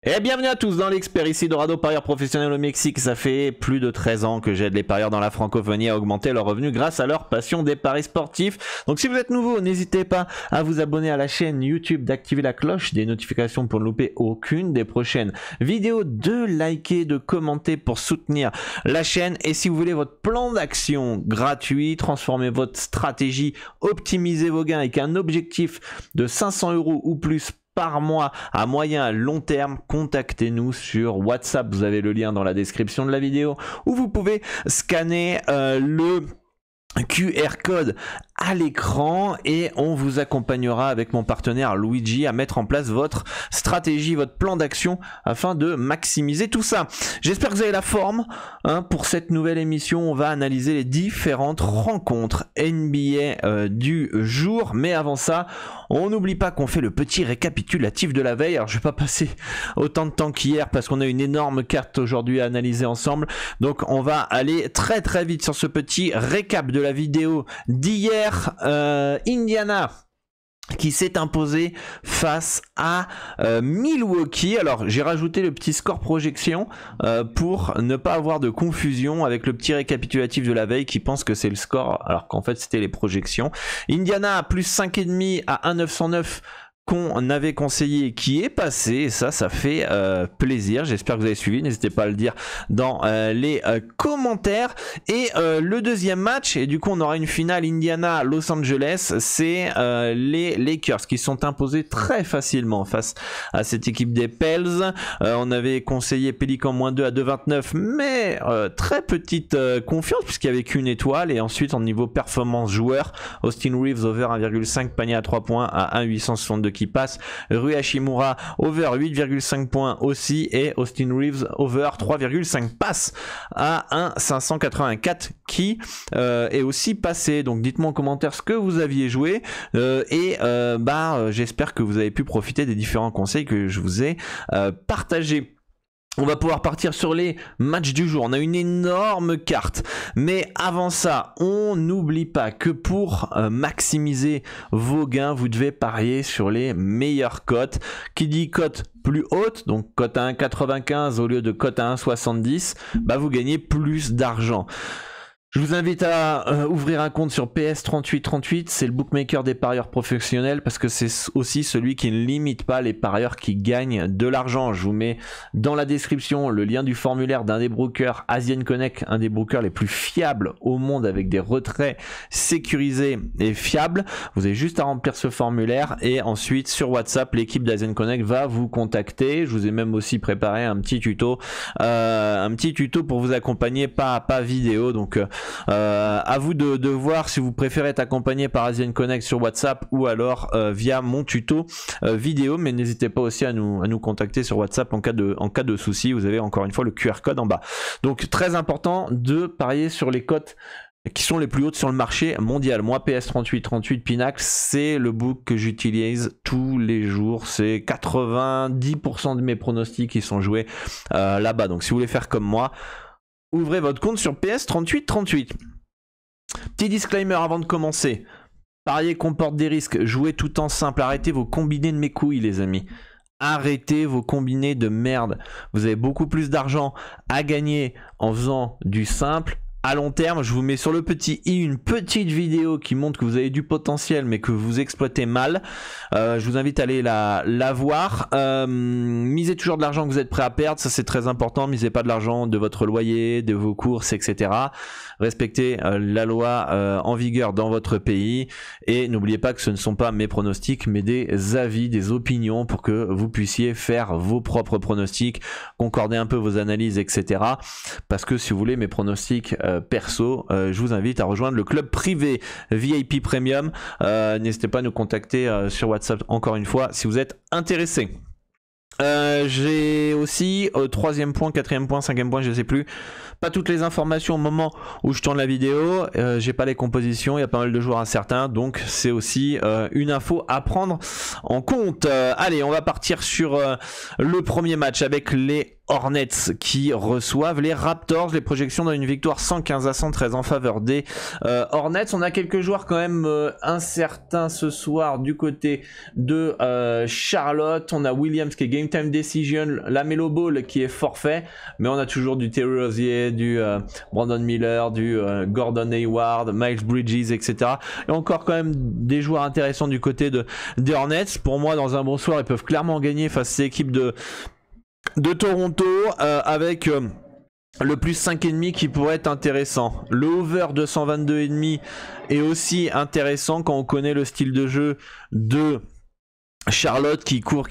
Et bienvenue à tous dans l'Expert, ici Dorado, parieur professionnel au Mexique. Ça fait plus de 13 ans que j'aide les parieurs dans la francophonie à augmenter leurs revenus grâce à leur passion des paris sportifs. Donc si vous êtes nouveau, n'hésitez pas à vous abonner à la chaîne YouTube, d'activer la cloche des notifications pour ne louper aucune des prochaines vidéos, de liker, de commenter pour soutenir la chaîne. Et si vous voulez votre plan d'action gratuit, transformer votre stratégie, optimiser vos gains avec un objectif de 500 € ou plus par mois à moyen à long terme, contactez-nous sur WhatsApp, vous avez le lien dans la description de la vidéo, où vous pouvez scanner le QR code à l'écran et on vous accompagnera avec mon partenaire Luigi à mettre en place votre stratégie, votre plan d'action afin de maximiser tout ça. J'espère que vous avez la forme pour cette nouvelle émission. On va analyser les différentes rencontres NBA du jour, mais avant ça, on n'oublie pas qu'on fait le petit récapitulatif de la veille. Alors je vais pas passer autant de temps qu'hier parce qu'on a une énorme carte aujourd'hui à analyser ensemble, donc on va aller très très vite sur ce petit récap de la vidéo d'hier. Indiana qui s'est imposé face à Milwaukee. Alors j'ai rajouté le petit score projection pour ne pas avoir de confusion avec le petit récapitulatif de la veille qui pense que c'est le score alors qu'en fait c'était les projections. Indiana à plus 5,5 à 1,909 qu'on avait conseillé, qui est passé, et ça fait plaisir. J'espère que vous avez suivi, n'hésitez pas à le dire dans les commentaires. Et le deuxième match, et du coup on aura une finale Indiana-Los Angeles, c'est les Lakers qui sont imposés très facilement face à cette équipe des Pels. On avait conseillé Pélican -2 à 2,29, mais très petite confiance puisqu'il n'y avait qu'une étoile. Et ensuite en niveau performance joueur, Austin Reeves over 1,5, panier à 3 points à 1,862 qui passe, Rui Hachimura over 8,5 points aussi, et Austin Reeves over 3,5 passes à 1,584 qui est aussi passé. Donc dites-moi en commentaire ce que vous aviez joué j'espère que vous avez pu profiter des différents conseils que je vous ai partagés. On va pouvoir partir sur les matchs du jour. On a une énorme carte. Mais avant ça, on n'oublie pas que pour maximiser vos gains, vous devez parier sur les meilleures cotes. Qui dit cote plus haute, donc cote à 1,95 au lieu de cote à 1,70, vous gagnez plus d'argent. Je vous invite à ouvrir un compte sur PS3838, c'est le bookmaker des parieurs professionnels parce que c'est aussi celui qui ne limite pas les parieurs qui gagnent de l'argent. Je vous mets dans la description le lien du formulaire d'un des brokers, Asian Connect, un des brokers les plus fiables au monde avec des retraits sécurisés et fiables. Vous avez juste à remplir ce formulaire et ensuite sur WhatsApp, l'équipe d'Asian Connect va vous contacter. Je vous ai même aussi préparé un petit tuto pour vous accompagner pas à pas vidéo. Donc à vous de voir si vous préférez être accompagné par Asian Connect sur WhatsApp ou alors via mon tuto vidéo, mais n'hésitez pas aussi à nous contacter sur WhatsApp en cas de souci. Vous avez encore une fois le QR code en bas. Donc très important de parier sur les cotes qui sont les plus hautes sur le marché mondial. Moi, PS3838 Pinacle, c'est le book que j'utilise tous les jours. C'est 90% de mes pronostics qui sont joués là-bas. Donc si vous voulez faire comme moi, ouvrez votre compte sur PS3838. Petit disclaimer avant de commencer. Parier comporte des risques. Jouez tout en simple. Arrêtez vos combinés de mes couilles, les amis. Arrêtez vos combinés de merde. Vous avez beaucoup plus d'argent à gagner en faisant du simple. À long terme, je vous mets sur le petit i une petite vidéo qui montre que vous avez du potentiel mais que vous exploitez mal. Je vous invite à aller la voir. Misez toujours de l'argent que vous êtes prêt à perdre, ça c'est très important. Misez pas de l'argent de votre loyer, de vos courses, etc. Respectez la loi en vigueur dans votre pays et n'oubliez pas que ce ne sont pas mes pronostics mais des avis, des opinions pour que vous puissiez faire vos propres pronostics, concorder un peu vos analyses, etc. Parce que si vous voulez mes pronostics perso, je vous invite à rejoindre le club privé VIP Premium. N'hésitez pas à nous contacter sur WhatsApp encore une fois si vous êtes intéressé. J'ai aussi troisième point, quatrième point, cinquième point, je sais plus. Pas toutes les informations au moment où je tourne la vidéo. J'ai pas les compositions, il y a pas mal de joueurs incertains, donc c'est aussi une info à prendre en compte. Allez, on va partir sur le premier match avec les Hornets qui reçoivent les Raptors. Les projections dans une victoire 115-113 en faveur des Hornets. On a quelques joueurs quand même incertains ce soir du côté de Charlotte. On a Williams qui est Game Time Decision, la Melo Ball qui est forfait, mais on a toujours du Terry Rozier, du Brandon Miller, du Gordon Hayward, Miles Bridges, etc. Et encore quand même des joueurs intéressants du côté des Hornets. Pour moi, dans un bon soir, ils peuvent clairement gagner face à ces équipes de Toronto avec le plus 5,5 qui pourrait être intéressant. Le over 222,5 est aussi intéressant quand on connaît le style de jeu de Charlotte qui court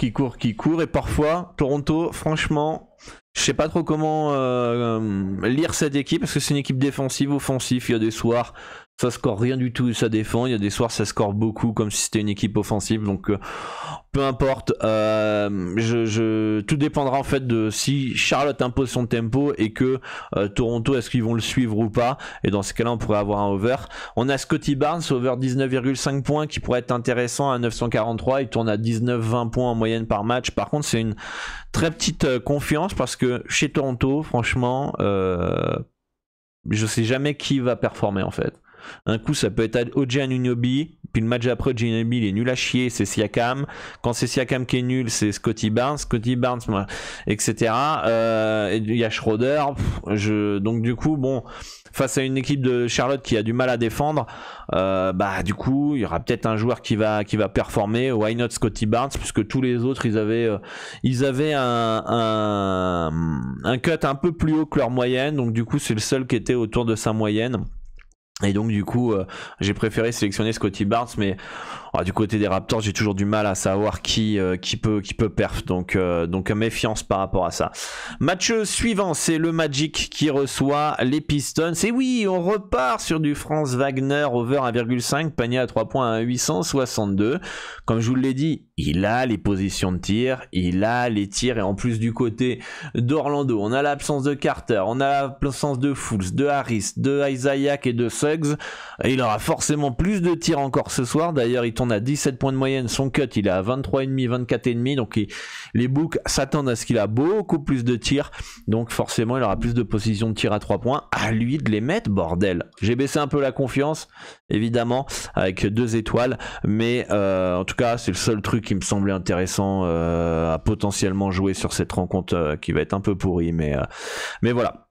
et parfois Toronto, franchement, je sais pas trop comment lire cette équipe parce que c'est une équipe défensive, offensive. Il y a des soirs ça score rien du tout et ça défend, il y a des soirs ça score beaucoup comme si c'était une équipe offensive, donc peu importe, tout dépendra en fait de si Charlotte impose son tempo et que Toronto, est-ce qu'ils vont le suivre ou pas, et dans ce cas là on pourrait avoir un over. On a Scotty Barnes, over 19,5 points qui pourrait être intéressant à 943, il tourne à 19-20 points en moyenne par match. Par contre c'est une très petite confiance parce que chez Toronto franchement je sais jamais qui va performer en fait. Un coup ça peut être OG Anunoby, puis le match d'après OG Anunoby il est nul à chier, c'est Siakam. Quand c'est Siakam qui est nul, c'est Scotty Barnes, etc. Il y a Schroeder. Donc du coup bon, face à une équipe de Charlotte qui a du mal à défendre, du coup il y aura peut-être un joueur qui va performer. Why not Scotty Barnes, puisque tous les autres ils avaient un cut un peu plus haut que leur moyenne, donc du coup c'est le seul qui était autour de sa moyenne. Et donc du coup j'ai préféré sélectionner Scotty Barnes, mais du côté des Raptors j'ai toujours du mal à savoir qui peut perf, donc méfiance par rapport à ça. Match suivant, c'est le Magic qui reçoit les Pistons, et oui on repart sur du Franz Wagner over 1,5, panier à 3 points à 862. Comme je vous l'ai dit, il a les positions de tir, il a les tirs, et en plus du côté d'Orlando on a l'absence de Carter, on a l'absence de Fultz, de Harris, de Isaac et de Suggs, et il aura forcément plus de tirs encore ce soir. D'ailleurs il tourne à 17 points de moyenne, son cut il est à 23,5, 24,5, donc les books s'attendent à ce qu'il a beaucoup plus de tirs, donc forcément il aura plus de positions de tir à 3 points. À lui de les mettre, bordel. J'ai baissé un peu la confiance évidemment avec 2 étoiles, mais en tout cas c'est le seul truc qui me semblait intéressant à potentiellement jouer sur cette rencontre qui va être un peu pourrie, mais voilà.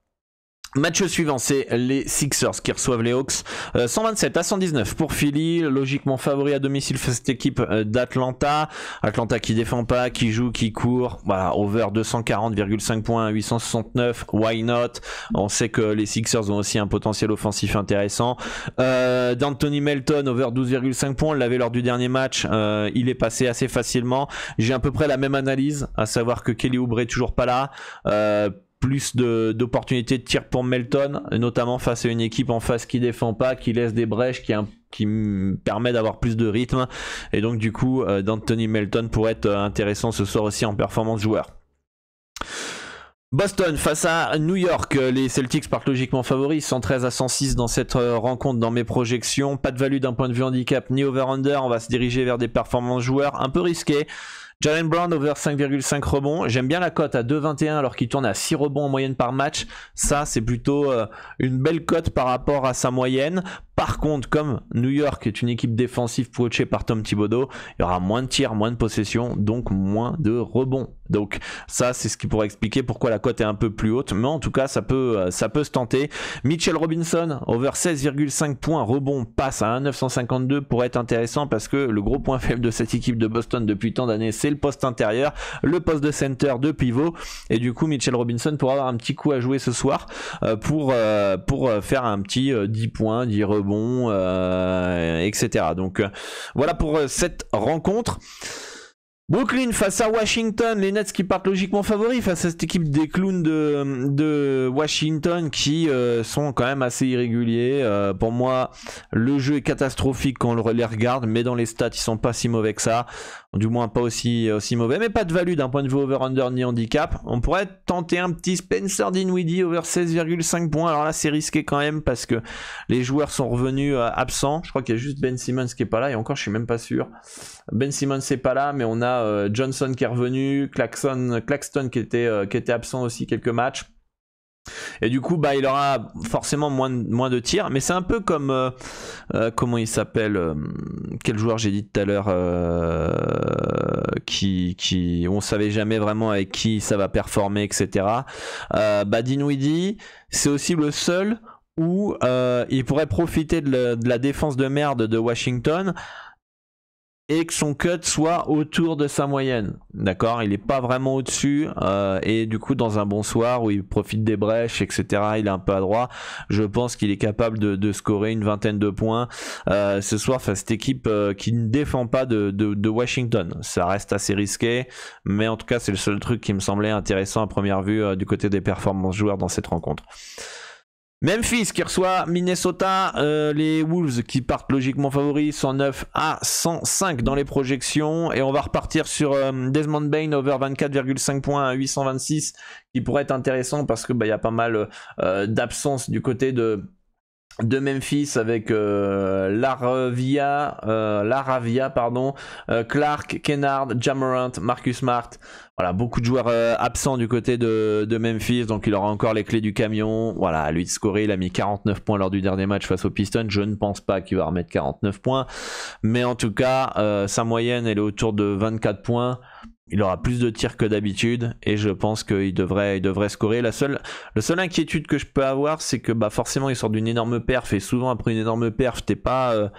Match suivant, c'est les Sixers qui reçoivent les Hawks, 127-119 pour Philly, logiquement favori à domicile face à cette équipe d'Atlanta. Atlanta qui défend pas, qui joue, qui court, voilà, over 240,5 points à 869, why not. On sait que les Sixers ont aussi un potentiel offensif intéressant. D'Anthony Melton, over 12,5 points, on l'avait lors du dernier match, il est passé assez facilement. J'ai à peu près la même analyse, à savoir que Kelly Oubre est toujours pas là, plus d'opportunités de tir pour Melton, notamment face à une équipe en face qui défend pas, qui laisse des brèches, qui me permet d'avoir plus de rythme, et donc du coup d'Anthony Melton pourrait être intéressant ce soir aussi en performance joueur. Boston face à New York, les Celtics partent logiquement favoris, 113-106 dans cette rencontre dans mes projections. Pas de value d'un point de vue handicap ni over-under, on va se diriger vers des performances joueurs un peu risquées. Jaylen Brown over 5,5 rebonds, j'aime bien la cote à 2,21 alors qu'il tourne à 6 rebonds en moyenne par match. Ça c'est plutôt une belle cote par rapport à sa moyenne. Par contre, comme New York est une équipe défensive coachée par Tom Thibodeau, il y aura moins de tirs, moins de possessions, donc moins de rebonds. Donc ça c'est ce qui pourrait expliquer pourquoi la cote est un peu plus haute, mais en tout cas ça peut se tenter. Mitchell Robinson over 16,5 points, rebond, passe à 1,952 pourrait être intéressant, parce que le gros point faible de cette équipe de Boston depuis tant d'années c'est le poste intérieur, le poste de center, de pivot, et du coup Mitchell Robinson pourra avoir un petit coup à jouer ce soir pour faire un petit 10 points, 10 rebonds, etc. Donc voilà pour cette rencontre. Brooklyn face à Washington, les Nets qui partent logiquement favoris face à cette équipe des clowns de Washington qui sont quand même assez irréguliers. Pour moi, le jeu est catastrophique quand on les regarde, mais dans les stats, ils sont pas si mauvais que ça. Du moins pas aussi mauvais, mais pas de value d'un point de vue over-under ni handicap. On pourrait tenter un petit Spencer Dinwiddie over 16,5 points. Alors là, c'est risqué quand même parce que les joueurs sont revenus absents. Je crois qu'il y a juste Ben Simmons qui est pas là, et encore, je suis même pas sûr. Ben Simmons c'est pas là, mais on a a Johnson qui est revenu, Claxton qui était absent aussi quelques matchs. Et du coup, il aura forcément moins de tirs. Mais c'est un peu comme... comment il s'appelle quel joueur j'ai dit tout à l'heure on savait jamais vraiment avec qui ça va performer, etc. Dinwiddie, c'est aussi le seul où il pourrait profiter de la défense de merde de Washington et que son cut soit autour de sa moyenne, d'accord, il est pas vraiment au-dessus, et du coup dans un bon soir où il profite des brèches, etc., il est un peu adroit, je pense qu'il est capable de scorer une vingtaine de points ce soir face à cette équipe qui ne défend pas de Washington. Ça reste assez risqué, mais en tout cas c'est le seul truc qui me semblait intéressant à première vue du côté des performances joueurs dans cette rencontre. Memphis qui reçoit Minnesota, les Wolves qui partent logiquement favoris 109-105 dans les projections, et on va repartir sur Desmond Bane over 24,5 points à 826 qui pourrait être intéressant parce que y a pas mal d'absence du côté de Memphis avec Laravia, Clark, Kennard, Ja Morant, Marcus Smart. Voilà, beaucoup de joueurs absents du côté de Memphis, donc il aura encore les clés du camion. Voilà, à lui de scorer, il a mis 49 points lors du dernier match face aux Pistons. Je ne pense pas qu'il va remettre 49 points, mais en tout cas, sa moyenne elle est autour de 24 points. Il aura plus de tirs que d'habitude et je pense qu'il devrait scorer. La seule inquiétude que je peux avoir, c'est que forcément il sort d'une énorme perf, et souvent après une énorme perf, t'es pas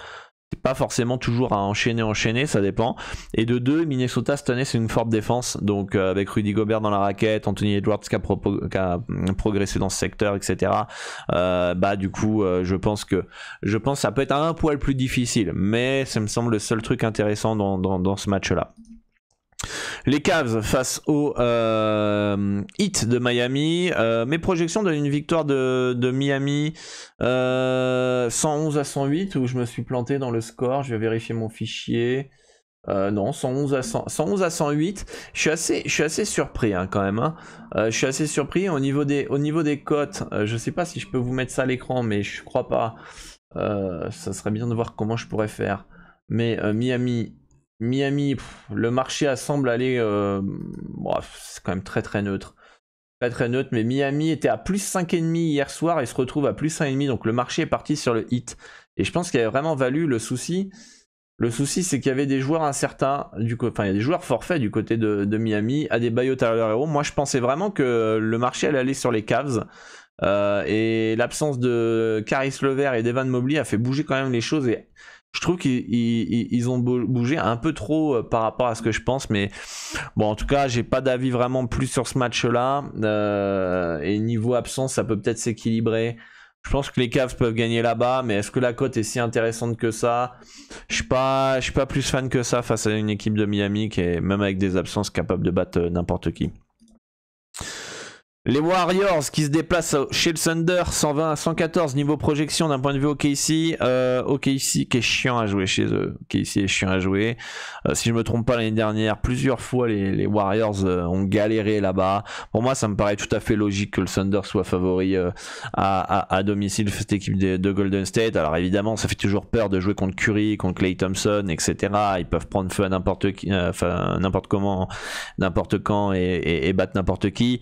forcément toujours à enchaîner, ça dépend. Et de deux, Minnesota cette année c'est une forte défense, donc avec Rudy Gobert dans la raquette, Anthony Edwards qui a progressé dans ce secteur, etc. Du coup, je pense que ça peut être un poil plus difficile, mais ça me semble le seul truc intéressant dans ce match-là. Les Cavs face au Heat de Miami. Mes projections donnent une victoire de Miami 111-108, où je me suis planté dans le score. Je vais vérifier mon fichier. Non, 111-108. Je suis assez surpris quand même. Je suis assez surpris au niveau des cotes. Je sais pas si je peux vous mettre ça à l'écran, mais je crois pas. Ça serait bien de voir comment je pourrais faire. Mais Miami, le marché semble aller... c'est quand même très très neutre. Très très neutre, mais Miami était à plus 5,5 hier soir et se retrouve à plus 1,5, donc le marché est parti sur le Heat. Et je pense qu'il avait vraiment valu le souci. Le souci, c'est qu'il y avait des joueurs incertains, il y a des joueurs forfaits du côté de Miami, à des Bayo Tyler-Hero. Moi, je pensais vraiment que le marché allait aller sur les Cavs. Et l'absence de Caris LeVert et d'Evan Mobley a fait bouger quand même les choses, et je trouve qu'ils ont bougé un peu trop par rapport à ce que je pense, mais bon, en tout cas j'ai pas d'avis vraiment plus sur ce match là, et niveau absence ça peut peut-être s'équilibrer. Je pense que les Cavs peuvent gagner là-bas, mais est-ce que la cote est si intéressante que ça? Je suis pas plus fan que ça face à une équipe de Miami qui est, même avec des absences, capable de battre n'importe qui. Les Warriors qui se déplacent chez le Thunder 120-114 niveau projection d'un point de vue OKC. OKC qui est chiant à jouer chez eux. OKC est chiant à jouer. Si je me trompe pas, l'année dernière, plusieurs fois les Warriors ont galéré là-bas. Pour moi, ça me paraît tout à fait logique que le Thunder soit favori à domicile cette équipe de Golden State. Alors évidemment, ça fait toujours peur de jouer contre Curry, contre Klay Thompson, etc. Ils peuvent prendre feu à n'importe comment, n'importe quand et battre n'importe qui.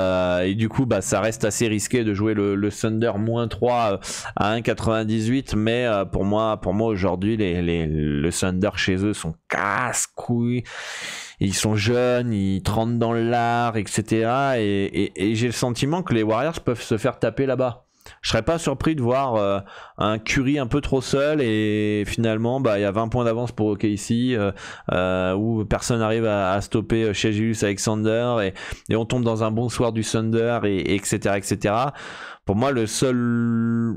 Et du coup ça reste assez risqué de jouer le Thunder -3 à 1,98, mais pour moi aujourd'hui le Thunder chez eux sont casse-couilles, ils sont jeunes, ils trempent dans l'art, etc. et j'ai le sentiment que les Warriors peuvent se faire taper là-bas. Je serais pas surpris de voir un Curry un peu trop seul, et finalement il y a 20 points d'avance pour OKC, où personne n'arrive à stopper chez Julius Alexander, et on tombe dans un bon soir du Thunder, et etc. Pour moi le seul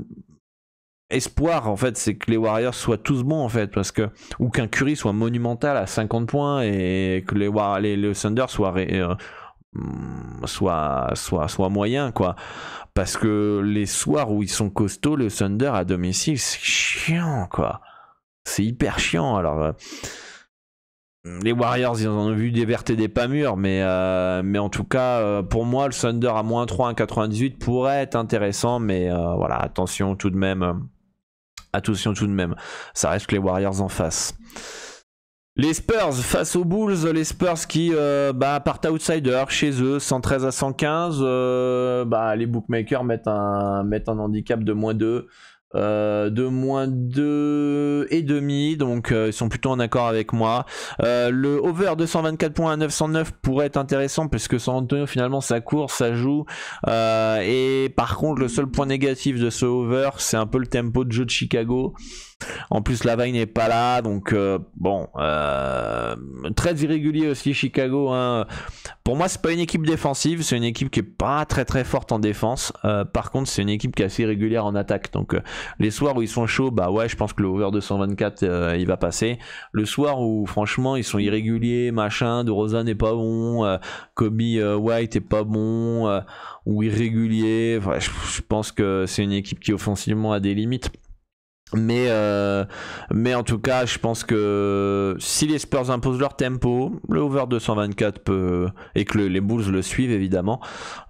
espoir en fait c'est que les Warriors soient tous bons en fait, parce que, ou qu'un Curry soit monumental à 50 points et que le Thunder soit moyen quoi, parce que les soirs où ils sont costauds, le Thunder à domicile c'est chiant quoi, c'est hyper chiant. Alors les Warriors ils en ont vu des vertes et des pas mûres, mais en tout cas pour moi le Thunder à -3 1,98 pourrait être intéressant, mais voilà, attention tout de même, ça reste que les Warriors en face. Les Spurs face aux Bulls, les Spurs qui partent outsider chez eux, 113 à 115. Les bookmakers mettent un handicap de -2. De -2 et demi, donc ils sont plutôt en accord avec moi. Le over 224 points à 909 pourrait être intéressant parce que San Antonio finalement ça court, ça joue, et par contre le seul point négatif de ce over c'est un peu le tempo de jeu de Chicago. En plus Lavine n'est pas là, donc très irrégulier aussi Chicago, hein. Pour moi c'est pas une équipe défensive, c'est une équipe qui est pas très très forte en défense, par contre c'est une équipe qui est assez régulière en attaque, donc les soirs où ils sont chauds, je pense que le over 224 il va passer. Le soir où franchement ils sont irréguliers, machin, DeRozan n'est pas bon, Kobe White est pas bon, ou irrégulier, je pense que c'est une équipe qui offensivement a des limites. Mais en tout cas je pense que si les Spurs imposent leur tempo, le over 224 peut, et que les Bulls le suivent évidemment,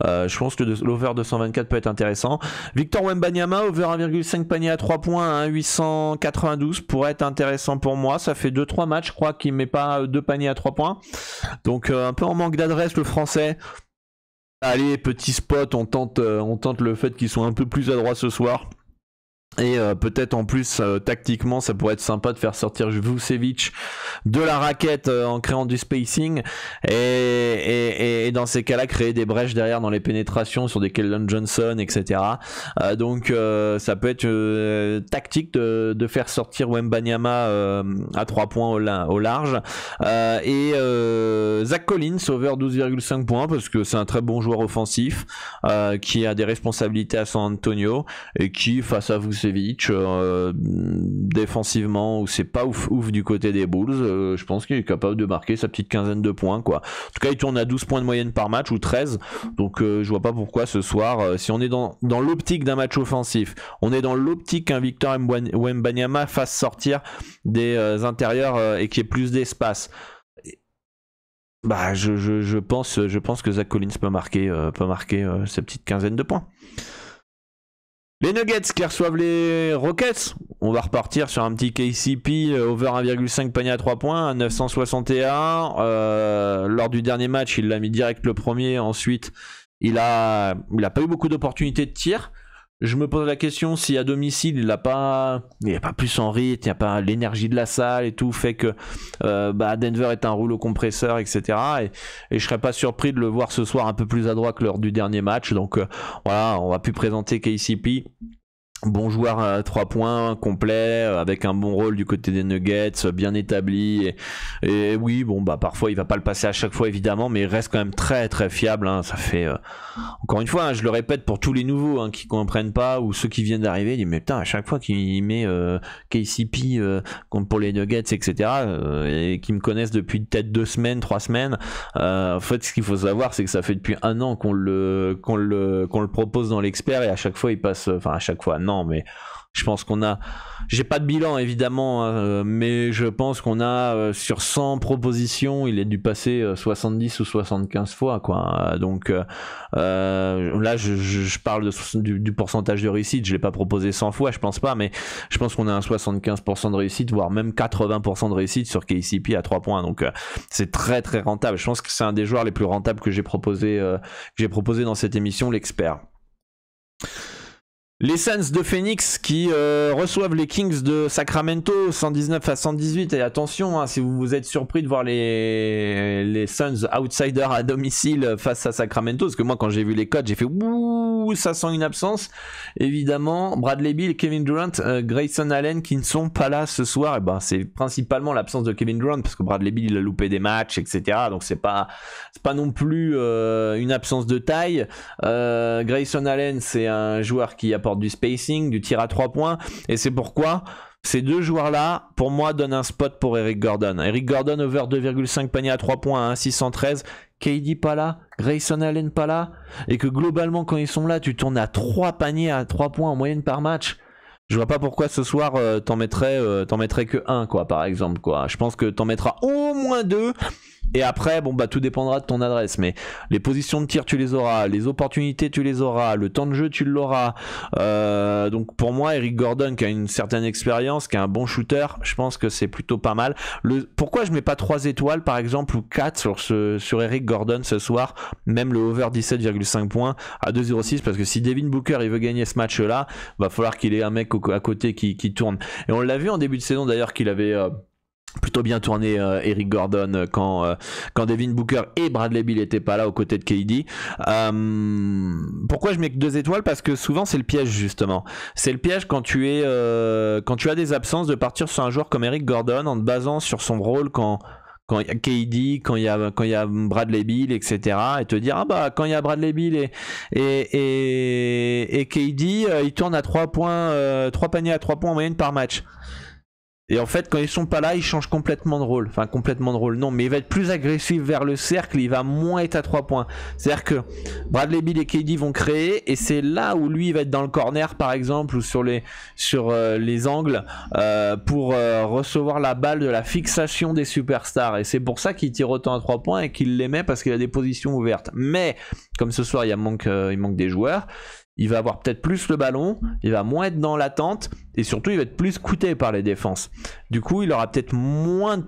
je pense que l'over 224 peut être intéressant. Victor Wembanyama, over 1,5 panier à 3 points à 1,892 pourrait être intéressant pour moi. Ça fait 2-3 matchs je crois qu'il met pas 2 paniers à 3 points, donc un peu en manque d'adresse le français. Allez, petit spot, on tente le fait qu'ils soient un peu plus adroits ce soir. Et peut-être en plus tactiquement ça pourrait être sympa de faire sortir Vucevic de la raquette en créant du spacing et dans ces cas-là créer des brèches derrière dans les pénétrations sur des Keldon Johnson, etc. Donc ça peut être tactique de faire sortir Wembanyama à 3 points au large, et Zach Collins over 12,5 points parce que c'est un très bon joueur offensif qui a des responsabilités à San Antonio et qui face à Vucevic défensivement où c'est pas ouf du côté des Bulls, je pense qu'il est capable de marquer sa petite quinzaine de points quoi. En tout cas il tourne à 12 points de moyenne par match ou 13, donc je vois pas pourquoi ce soir, si on est dans l'optique d'un match offensif, on est dans l'optique qu'un Victor Wembanyama fasse sortir des intérieurs et qu'il y ait plus d'espace. Je pense que Zach Collins peut marquer sa petite quinzaine de points. Les Nuggets qui reçoivent les Rockets, on va repartir sur un petit KCP over 1,5 panier à 3 points à 961. Lors du dernier match il l'a mis direct le premier, ensuite il a pas eu beaucoup d'opportunités de tir. Je me pose la question si à domicile il n'y a pas plus en rythme, il n'y a pas l'énergie de la salle et tout, fait que Denver est un rouleau compresseur, etc. Et je serais pas surpris de le voir ce soir un peu plus adroit que lors du dernier match. Donc voilà, on va plus présenter KCP. Bon joueur à 3 points, complet, avec un bon rôle du côté des Nuggets, bien établi, et oui, parfois il va pas le passer à chaque fois évidemment, mais il reste quand même très très fiable, hein. Ça fait, encore une fois, hein, je le répète pour tous les nouveaux hein, qui comprennent pas, ou ceux qui viennent d'arriver, ils disent mais putain, à chaque fois qu'il met KCP pour les Nuggets, etc., et qui me connaissent depuis peut-être 2 semaines, 3 semaines, en fait ce qu'il faut savoir c'est que ça fait depuis 1 an qu'on le propose dans l'expert, et à chaque fois il passe, enfin à chaque fois non, mais je pense qu'on a, j'ai pas de bilan évidemment, hein, mais je pense qu'on a sur 100 propositions il est dû passer 70 ou 75 fois quoi. Donc là je parle du pourcentage de réussite, je l'ai pas proposé 100 fois, je pense pas, mais je pense qu'on a un 75% de réussite, voire même 80% de réussite sur KCP à 3 points, donc c'est très très rentable. Je pense que c'est un des joueurs les plus rentables que j'ai proposé dans cette émission, l'expert. Les Suns de Phoenix qui reçoivent les Kings de Sacramento 119 à 118, et attention hein, si vous vous êtes surpris de voir les Suns outsiders à domicile face à Sacramento, parce que moi quand j'ai vu les codes j'ai fait ouh, ça sent une absence évidemment. Bradley Beal, Kevin Durant, Grayson Allen qui ne sont pas là ce soir, et c'est principalement l'absence de Kevin Durant parce que Bradley Beal il a loupé des matchs, etc., donc c'est pas non plus une absence de taille. Grayson Allen c'est un joueur qui apporte du spacing, du tir à 3 points, et c'est pourquoi ces deux joueurs-là, pour moi, donnent un spot pour Eric Gordon. Eric Gordon over 2,5 panier à 3 points à 1,613. KD pas là, Grayson Allen pas là, et que globalement, quand ils sont là, tu tournes à 3 paniers à 3 points en moyenne par match. Je vois pas pourquoi ce soir t'en mettrais que 1 quoi, par exemple quoi. Je pense que t'en mettras au moins 2. Et après, bon bah tout dépendra de ton adresse, mais les positions de tir tu les auras, les opportunités tu les auras, le temps de jeu tu l'auras. Donc pour moi, Eric Gordon qui a une certaine expérience, qui est un bon shooter, je pense que c'est plutôt pas mal. Pourquoi je mets pas 3 étoiles par exemple ou 4 sur Eric Gordon ce soir, même le over 17,5 points à 2,06, parce que si Devin Booker il veut gagner ce match là, va falloir qu'il ait un mec à côté qui tourne. Et on l'a vu en début de saison d'ailleurs qu'il avait plutôt bien tourné Eric Gordon quand Devin Booker et Bradley Beal n'étaient pas là aux côtés de KD. Pourquoi je mets que 2 étoiles? Parce que souvent c'est le piège justement. C'est le piège quand tu as des absences de partir sur un joueur comme Eric Gordon en te basant sur son rôle quand il y a KD, quand il y a Bradley Beal, etc. Et te dire, ah bah, quand il y a Bradley Beal et KD, ils tournent à 3 points, 3 paniers à 3 points en moyenne par match. Et en fait, quand ils sont pas là, ils changent complètement de rôle. Enfin, complètement de rôle, non, mais il va être plus agressif vers le cercle, il va moins être à 3 points. C'est-à-dire que Bradley Beal et KD vont créer, et c'est là où lui, il va être dans le corner, par exemple, ou sur les angles, pour recevoir la balle de la fixation des superstars. Et c'est pour ça qu'il tire autant à 3 points et qu'il les met, parce qu'il a des positions ouvertes. Mais, comme ce soir, il manque des joueurs, il va avoir peut-être plus le ballon, il va moins être dans l'attente, et surtout il va être plus coûté par les défenses. Du coup, il aura peut-être moins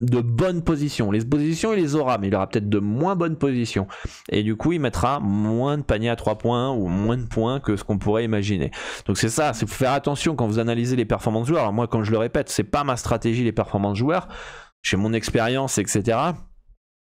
de bonnes positions. Les positions, il les aura, mais il aura peut-être de moins bonnes positions. Et du coup, il mettra moins de paniers à 3 points ou moins de points que ce qu'on pourrait imaginer. Donc c'est ça, c'est faut faire attention quand vous analysez les performances joueurs. Alors moi, comme je le répète, c'est pas ma stratégie les performances joueurs. J'ai mon expérience, etc.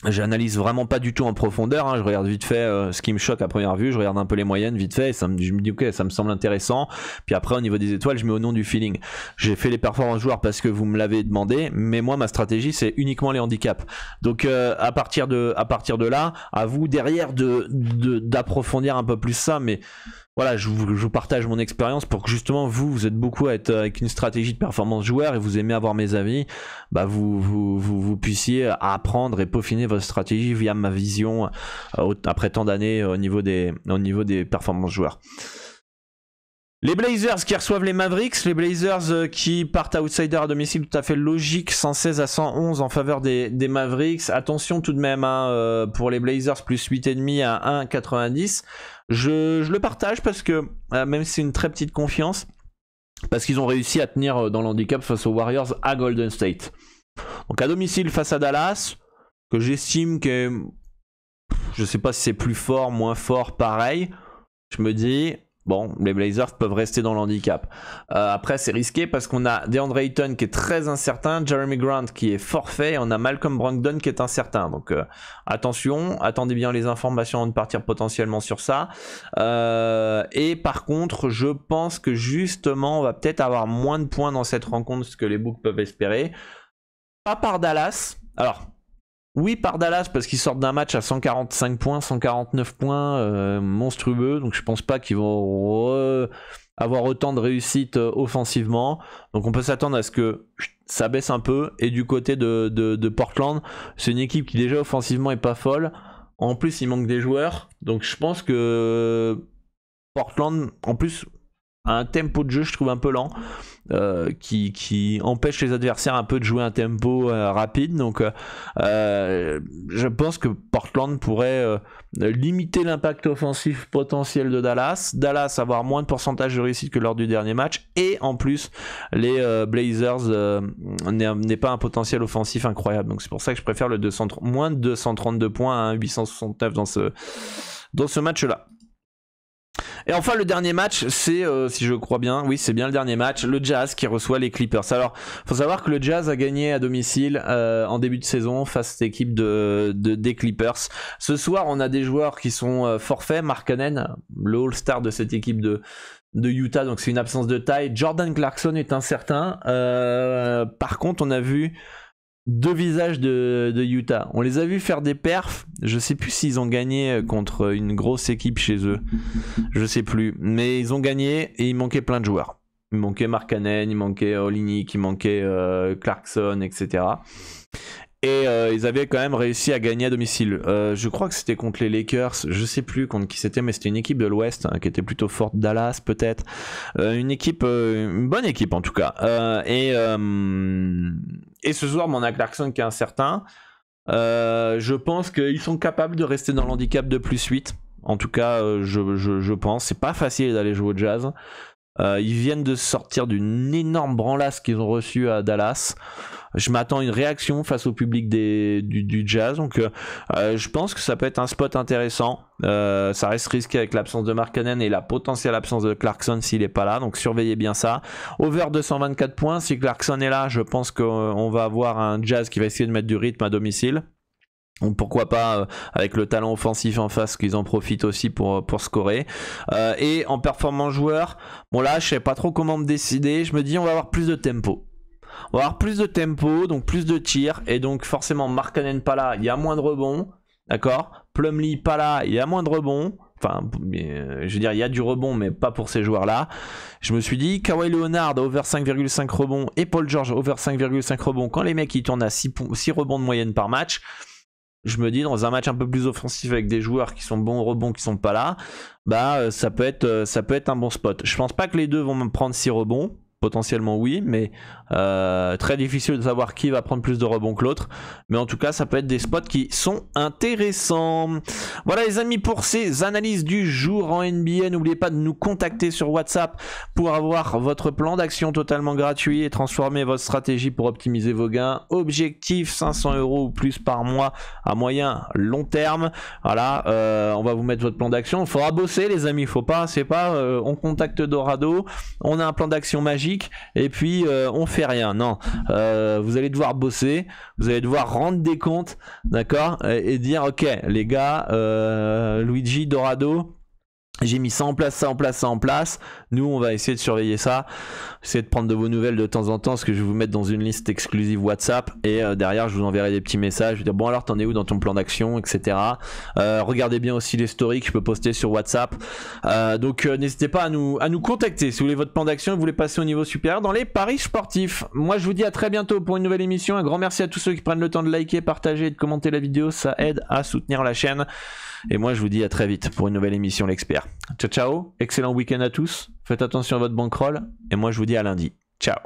J'analyse vraiment pas du tout en profondeur, hein. Je regarde vite fait ce qui me choque à première vue, je regarde un peu les moyennes vite fait, et je me dis ok, ça me semble intéressant, puis après au niveau des étoiles je mets au nom du feeling. J'ai fait les performances joueurs parce que vous me l'avez demandé, mais moi ma stratégie c'est uniquement les handicaps. Donc à partir de là, à vous derrière d'approfondir un peu plus ça, mais voilà, je vous partage mon expérience pour que justement vous êtes beaucoup à être avec une stratégie de performance joueur et vous aimez avoir mes avis, bah vous puissiez apprendre et peaufiner votre stratégie via ma vision après tant d'années au niveau des performances joueurs. Les Blazers qui reçoivent les Mavericks, les Blazers qui partent outsider à domicile, tout à fait logique, 116 à 111 en faveur des Mavericks. Attention tout de même hein, pour les Blazers plus 8,5 à 1,90. Je le partage parce que même si c'est une très petite confiance, parce qu'ils ont réussi à tenir dans l'handicap face aux Warriors à Golden State. Donc à domicile face à Dallas, que j'estime que je sais pas si c'est plus fort, moins fort, pareil. Je me dis bon, les Blazers peuvent rester dans l'handicap. Après, c'est risqué parce qu'on a DeAndre Ayton qui est très incertain, Jeremy Grant qui est forfait, et on a Malcolm Brogdon qui est incertain. Donc attention, attendez bien les informations avant de partir potentiellement sur ça. Et par contre, je pense que justement, on va peut-être avoir moins de points dans cette rencontre que les books peuvent espérer. Pas par Dallas. Alors, oui, par Dallas, parce qu'ils sortent d'un match à 145 points, 149 points, monstrueux. Donc je pense pas qu'ils vont avoir autant de réussite offensivement. Donc on peut s'attendre à ce que ça baisse un peu. Et du côté de Portland, c'est une équipe qui déjà offensivement est pas folle. En plus, il manque des joueurs. Donc je pense que Portland, en plus, a un tempo de jeu, je trouve, un peu lent. Qui empêche les adversaires un peu de jouer un tempo rapide. Donc je pense que Portland pourrait limiter l'impact offensif potentiel de Dallas. Dallas avoir moins de pourcentage de réussite que lors du dernier match, et en plus les Blazers n'est pas un potentiel offensif incroyable. Donc c'est pour ça que je préfère le moins de 232 points à 869 dans ce match là. Et enfin le dernier match, c'est, si je crois bien, oui c'est bien le dernier match, le Jazz qui reçoit les Clippers. Alors faut savoir que le Jazz a gagné à domicile en début de saison face à cette équipe des Clippers. Ce soir on a des joueurs qui sont forfaits. Markkanen, le All-Star de cette équipe de Utah, donc c'est une absence de taille. Jordan Clarkson est incertain. Par contre on a vu deux visages de Utah. On les a vus faire des perfs. Je sais plus s'ils ont gagné contre une grosse équipe chez eux. Je sais plus. Mais ils ont gagné et il manquait plein de joueurs. Il manquait Markkanen, il manquait Olynyk, il manquait Clarkson, etc. Et ils avaient quand même réussi à gagner à domicile. Je crois que c'était contre les Lakers. Je sais plus contre qui c'était, mais c'était une équipe de l'Ouest qui était plutôt forte. Dallas peut-être. Une bonne équipe en tout cas. Et ce soir, on a Clarkson qui est incertain. Je pense qu'ils sont capables de rester dans l'handicap de +8. En tout cas, je pense. C'est pas facile d'aller jouer au Jazz. Ils viennent de sortir d'une énorme branlasse qu'ils ont reçue à Dallas. Je m'attends à une réaction face au public du Jazz. Donc je pense que ça peut être un spot intéressant. Ça reste risqué avec l'absence de Markkanen et la potentielle absence de Clarkson s'il n'est pas là. Donc surveillez bien ça. Over 224 points. Si Clarkson est là, je pense qu'on va avoir un Jazz qui va essayer de mettre du rythme à domicile. Donc pourquoi pas avec le talent offensif en face qu'ils en profitent aussi pour scorer. Et en performance joueur, bon là je sais pas trop comment me décider. Je me dis on va avoir plus de tempo. On va avoir plus de tempo, donc plus de tirs. Et donc forcément Markkanen pas là, il y a moins de rebonds. D'accord. Plumlee pas là, il y a moins de rebonds. Enfin, je veux dire, il y a du rebond, mais pas pour ces joueurs-là. Je me suis dit, Kawhi Leonard over 5,5 rebonds et Paul George over 5,5 rebonds. Quand les mecs ils tournent à 6 rebonds de moyenne par match, je me dis dans un match un peu plus offensif avec des joueurs qui sont bons au rebond qui sont pas là, bah ça peut être un bon spot. Je pense pas que les deux vont me prendre 6 rebonds. Potentiellement oui, mais très difficile de savoir qui va prendre plus de rebonds que l'autre. Mais en tout cas, ça peut être des spots qui sont intéressants. Voilà les amis pour ces analyses du jour en NBA. N'oubliez pas de nous contacter sur WhatsApp pour avoir votre plan d'action totalement gratuit et transformer votre stratégie pour optimiser vos gains. Objectif 500 € ou plus par mois à moyen long terme. Voilà, on va vous mettre votre plan d'action. Il faudra bosser les amis, c'est pas on contacte Dorado, on a un plan d'action magique et puis on fait rien. Non, vous allez devoir bosser, vous allez devoir rendre des comptes, d'accord, et dire ok les gars, Luigi, Dorado, j'ai mis ça en place, ça en place, ça en place. Nous, on va essayer de surveiller ça, essayer de prendre de vos nouvelles de temps en temps, parce que je vais vous mettre dans une liste exclusive WhatsApp, et derrière, je vous enverrai des petits messages. Je vais dire, bon alors, t'en es où dans ton plan d'action, etc. Regardez bien aussi les stories que je peux poster sur WhatsApp. Donc, n'hésitez pas à nous contacter si vous voulez votre plan d'action et vous voulez passer au niveau supérieur dans les paris sportifs. Moi, je vous dis à très bientôt pour une nouvelle émission. Un grand merci à tous ceux qui prennent le temps de liker, partager et de commenter la vidéo. Ça aide à soutenir la chaîne. Et moi, je vous dis à très vite pour une nouvelle émission L'Expert. Ciao, ciao. Excellent week-end à tous. Faites attention à votre bankroll. Et moi, je vous dis à lundi. Ciao.